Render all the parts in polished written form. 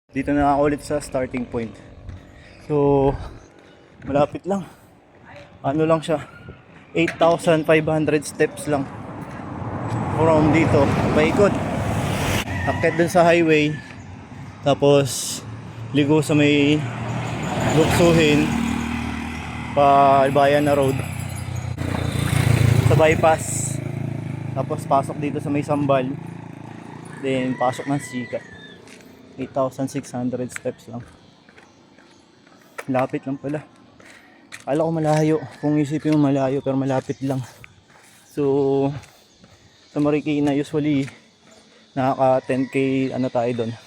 Dito na ako ulit sa starting point. So, malapit lang. Ano lang siya, 8,500 steps lang. From dito, paikot. Akit dun sa highway. Tapos, ligo sa may Luksuhin. Pa Bayan na road. Sa bypass. Tapos, pasok dito sa may Sambal. Then, pasok ng Sikat. 8,600 steps lang. Lapit lang pala. Akala ko malayo. Kung isipin mo malayo, pero malapit lang. So, sa Marikina usually nakaka 10k ano tayo doon.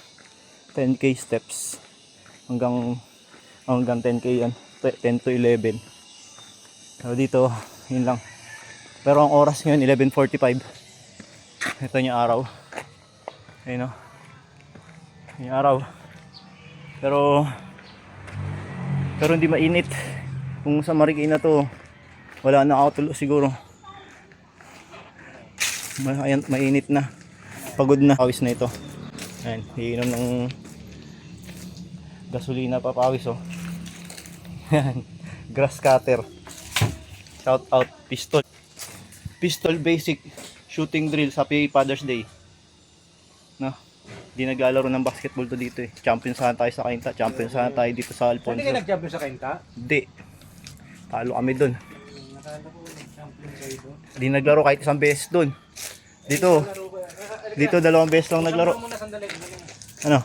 10k steps. Hanggang 10k yan. 10 to 11. So dito, yun lang. Pero ang oras ngayon 11:45. Ito yung araw. Ayun o. Yung araw. Pero hindi mainit. Kung sa Marikina to, wala na ako tulo siguro. Ayan, mainit na. Pagod na. Pawis na ito. Ayan, iinom ng gasolina pa pawis oh. Ayan, grass cutter. Shout out pistol. Pistol basic shooting drill sa Father's Day. No? Di naglalaro ng basketball to dito eh. Champion sana tayo sa Kainta. Champion sana tayo dito sa Alfonso. Hindi ka nag-champion sa Kainta? Hindi. Talo kami dun. Nakala ko nag-champion kayo doon. Di naglaro kahit isang beses dun. Dito 2 beses lang naglaro. Muna sandali. Ano?